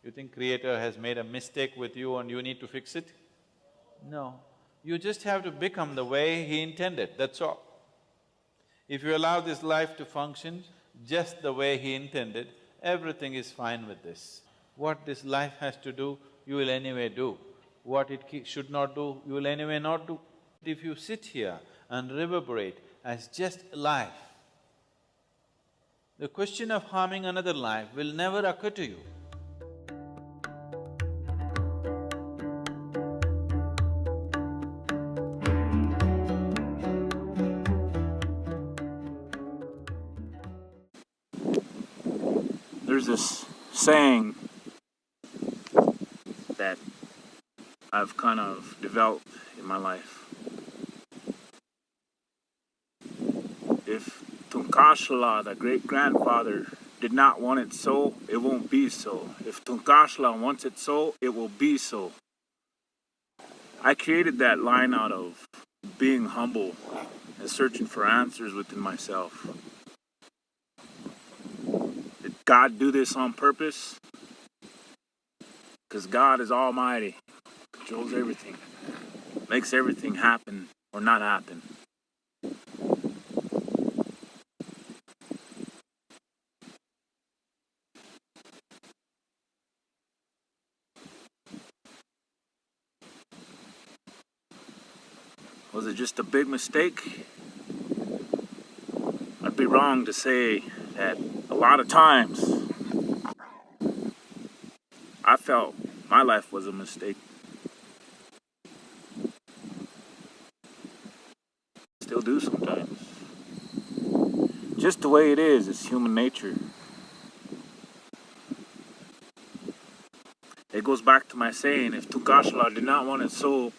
You think Creator has made a mistake with you and you need to fix it? No. You just have to become the way He intended, that's all. If you allow this life to function just the way He intended, everything is fine with this. What this life has to do, you will anyway do. What it should not do, you will anyway not do. If you sit here and reverberate as just life, the question of harming another life will never occur to you. There's this saying that I've kind of developed in my life. If Tunkashla, the great-grandfather, did not want it so, it won't be so. If Tunkashla wants it so, it will be so. I created that line out of being humble and searching for answers within myself. Did God do this on purpose? Because God is almighty, controls everything, makes everything happen or not happen. Was it just a big mistake? I'd be wrong to say that a lot of times I felt my life was a mistake. Still do sometimes. Just the way it is, it's human nature. It goes back to my saying, if Tunkashla did not want it so,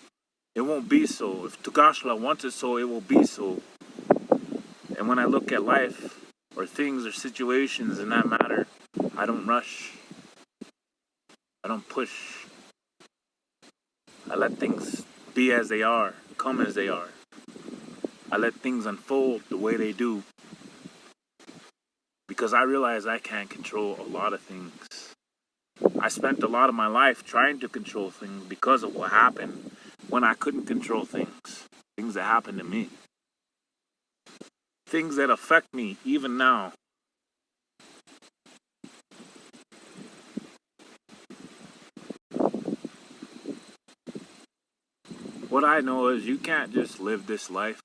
it won't be so. If Tunkashla wants it so, it will be so. And when I look at life, or things or situations in that matter, I don't rush. I don't push. I let things be as they are, come as they are. I let things unfold the way they do. Because I realize I can't control a lot of things. I spent a lot of my life trying to control things because of what happened when I couldn't control things. Things that happened to me. Things that affect me even now. What I know is you can't just live this life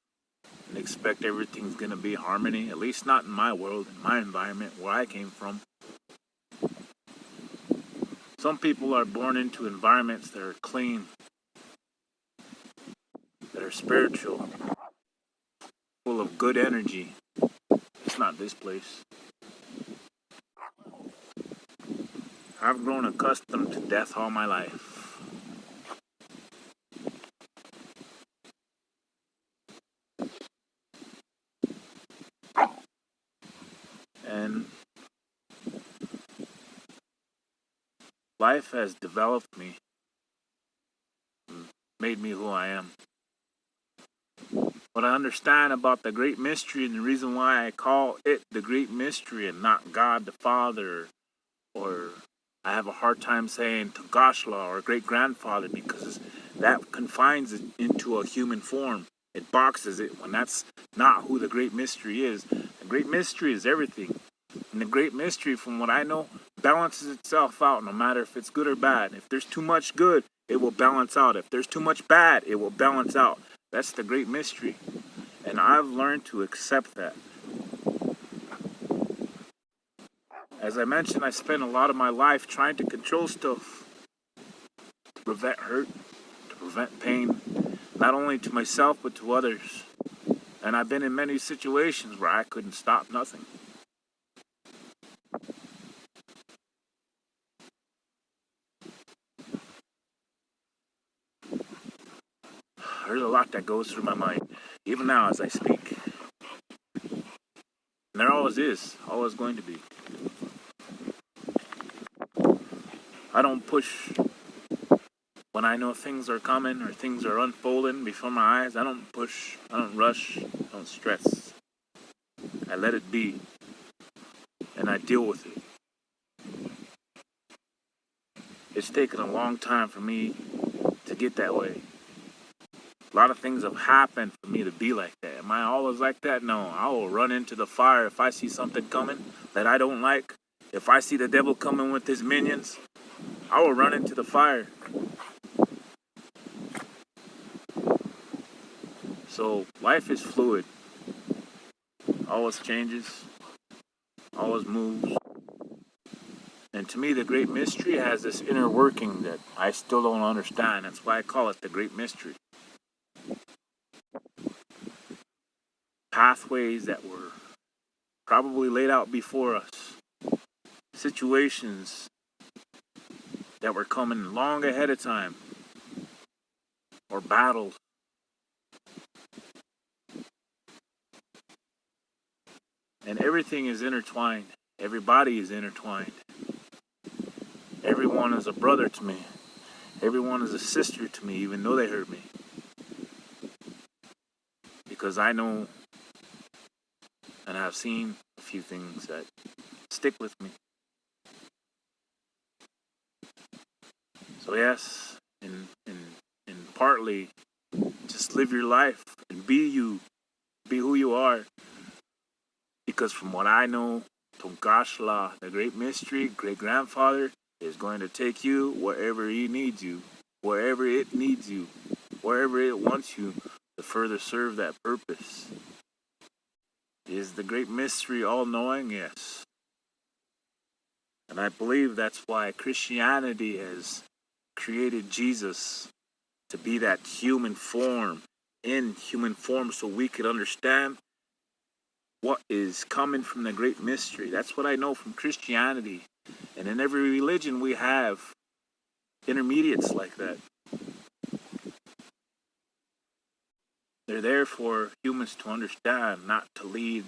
and expect everything's gonna be harmony, at least not in my world, in my environment, where I came from. Some people are born into environments that are clean, that are spiritual, full of good energy. It's not this place. I've grown accustomed to death all my life. And life has developed me, made me who I am. What I understand about the great mystery, and the reason why I call it the great mystery and not God the Father, or I have a hard time saying Tunkashla or great grandfather, because that confines it into a human form. It boxes it when that's not who the great mystery is. The great mystery is everything. And the great mystery, from what I know, balances itself out no matter if it's good or bad. If there's too much good, it will balance out. If there's too much bad, it will balance out. That's the great mystery. And I've learned to accept that. As I mentioned, I spent a lot of my life trying to control stuff, to prevent hurt, to prevent pain, not only to myself but to others. And I've been in many situations where I couldn't stop nothing. There's a lot that goes through my mind, even now as I speak. And there always is, always going to be. I don't push when I know things are coming or things are unfolding before my eyes. I don't push, I don't rush, I don't stress. I let it be, and I deal with it. it's taken a long time for me to get that way. A lot of things have happened for me to be like that. Am I always like that? No, I will run into the fire if I see something coming that I don't like. If I see the devil coming with his minions, I will run into the fire. So life is fluid. Always changes, always moves. And to me, the great mystery has this inner working that I still don't understand. That's why I call it the great mystery. Pathways that were probably laid out before us. Situations that were coming long ahead of time. Or battles. And everything is intertwined. Everybody is intertwined. Everyone is a brother to me. Everyone is a sister to me, even though they hurt me. Because I know and I've seen a few things that stick with me. So yes, and partly just live your life and be you. Be who you are. Because from what I know, Tonkashla, the great mystery, great grandfather, is going to take you wherever he needs you, wherever it needs you, wherever it wants you to further serve that purpose. Is the great mystery all-knowing? Yes. And I believe that's why Christianity has created Jesus to be that human form, in human form, so we could understand what is coming from the great mystery. That's what I know from Christianity. And in every religion we have intermediates like that. They're there for humans to understand, not to lead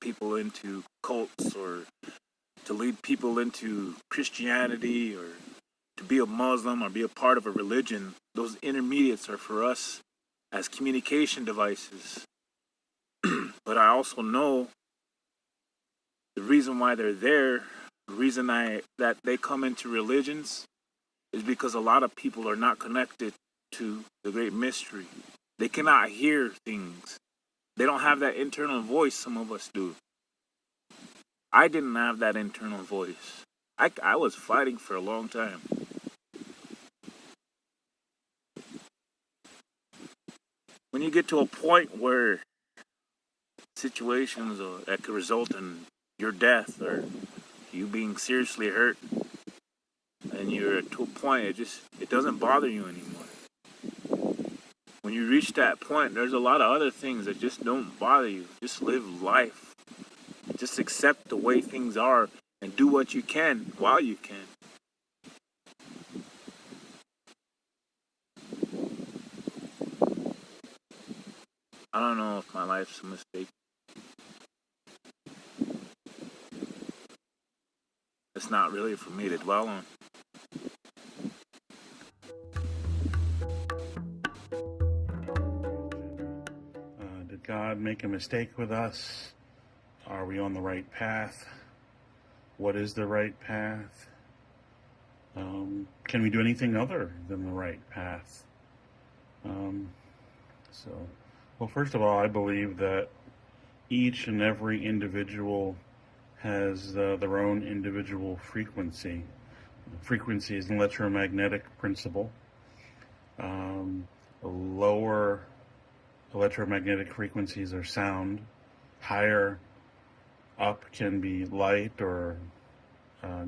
people into cults or to lead people into Christianity or to be a Muslim or be a part of a religion. Those intermediates are for us as communication devices. But I also know the reason why they're there, the reason that they come into religions is because a lot of people are not connected to the great mystery. They cannot hear things. They don't have that internal voice some of us do. I didn't have that internal voice. I was fighting for a long time. When you get to a point where situations that could result in your death or you being seriously hurt, and you're to a point it doesn't bother you anymore. When you reach that point, there's a lot of other things that just don't bother you. Just live life. Just accept the way things are and do what you can while you can. I don't know if my life's a mistake. It's not really for me to dwell on. Did God make a mistake with us? Are we on the right path? What is the right path? Can we do anything other than the right path? Well, first of all, I believe that each and every individual has their own individual frequency. Frequency is an electromagnetic principle. Lower electromagnetic frequencies are sound. Higher up can be light or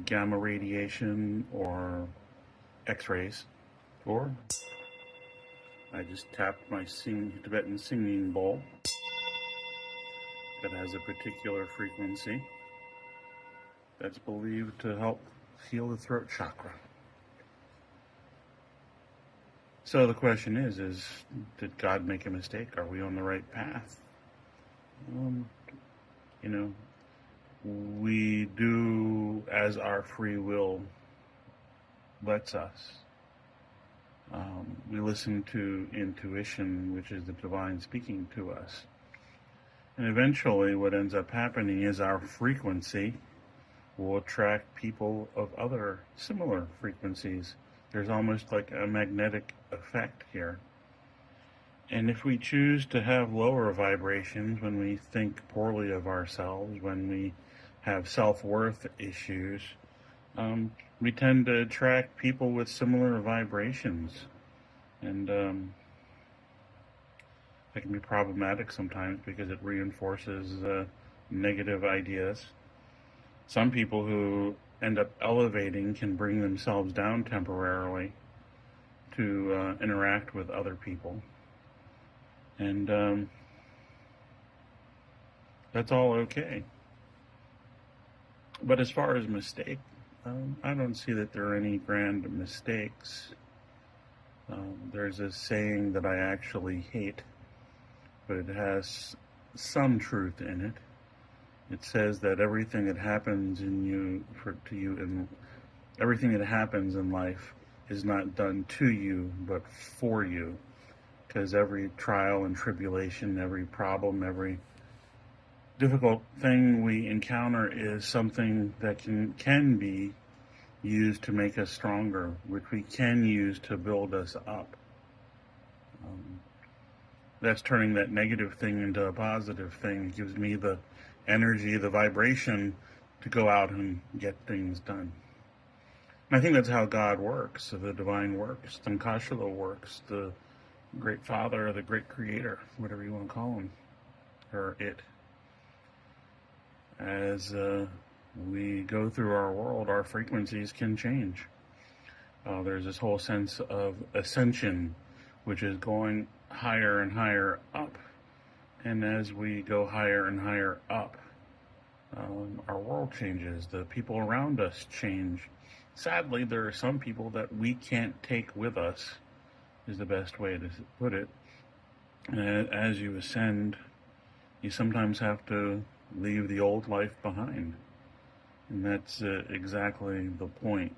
gamma radiation or X-rays. Or I just tapped my Tibetan singing bowl that has a particular frequency that's believed to help heal the throat chakra. So the question is did God make a mistake? Are we on the right path? We do as our free will lets us. We listen to intuition, which is the divine speaking to us. And eventually what ends up happening is our frequency will attract people of other similar frequencies. There's almost like a magnetic effect here. And if we choose to have lower vibrations when we think poorly of ourselves, when we have self-worth issues, we tend to attract people with similar vibrations. And it can be problematic sometimes because it reinforces negative ideas. Some people who end up elevating can bring themselves down temporarily to interact with other people. And that's all okay. But as far as mistake, I don't see that there are any grand mistakes. There's a saying that I actually hate, but it has some truth in it. It says that everything that happens everything that happens in life is not done to you, but for you. Because every trial and tribulation, every problem, every difficult thing we encounter is something that can be used to make us stronger, which we can use to build us up. That's turning that negative thing into a positive thing. It gives me the energy, the vibration to go out and get things done. And I think that's how God works, the divine works, Tankashila works, the great father, the great creator, whatever you want to call him, or it. As we go through our world, our frequencies can change. There's this whole sense of ascension, which is going higher and higher up. And as we go higher and higher up, our world changes. The people around us change. Sadly, there are some people that we can't take with us, is the best way to put it. As you ascend, you sometimes have to leave the old life behind. And that's exactly the point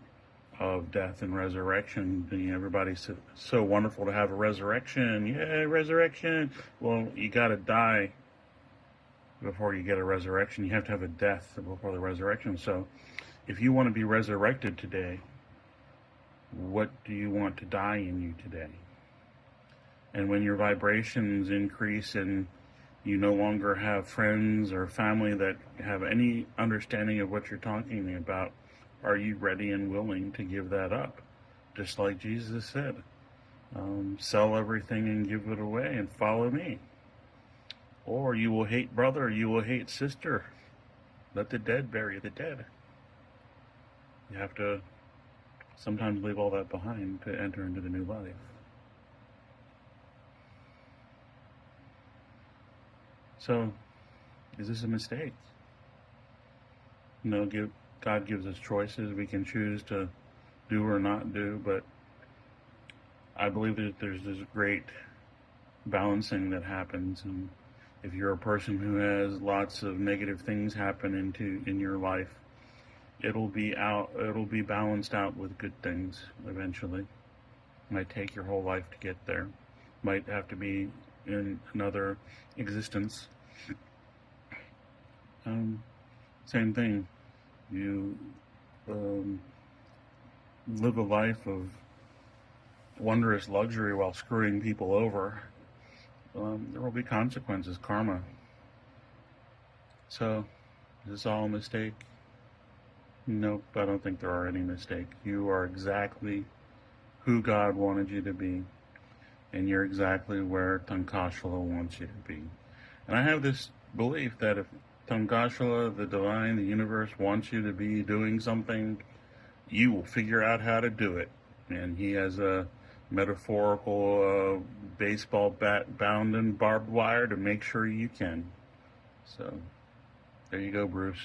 of death and resurrection. Everybody's so wonderful to have a resurrection. Yay, resurrection. Well, you got to die before you get a resurrection. You have to have a death before the resurrection. So if you want to be resurrected today, what do you want to die in you today? And when your vibrations increase and you no longer have friends or family that have any understanding of what you're talking about, are you ready and willing to give that up? Just like Jesus said, sell everything and give it away and follow me. Or you will hate brother, you will hate sister. Let the dead bury the dead. You have to sometimes leave all that behind to enter into the new life. So, is this a mistake? God gives us choices. We can choose to do or not do, but I believe that there's this great balancing that happens. And if you're a person who has lots of negative things happen in your life, it'll be balanced out with good things eventually. It might take your whole life to get there. Might have to be in another existence. Same thing. You live a life of wondrous luxury while screwing people over. There will be consequences, karma. So, is this all a mistake? Nope, I don't think there are any mistakes. You are exactly who God wanted you to be, and you're exactly where Tankashila wants you to be. And I have this belief that if Tankashila, the divine, the universe, wants you to be doing something, you will figure out how to do it. And he has a metaphorical baseball bat bound in barbed wire to make sure you can. So, there you go, Bruce.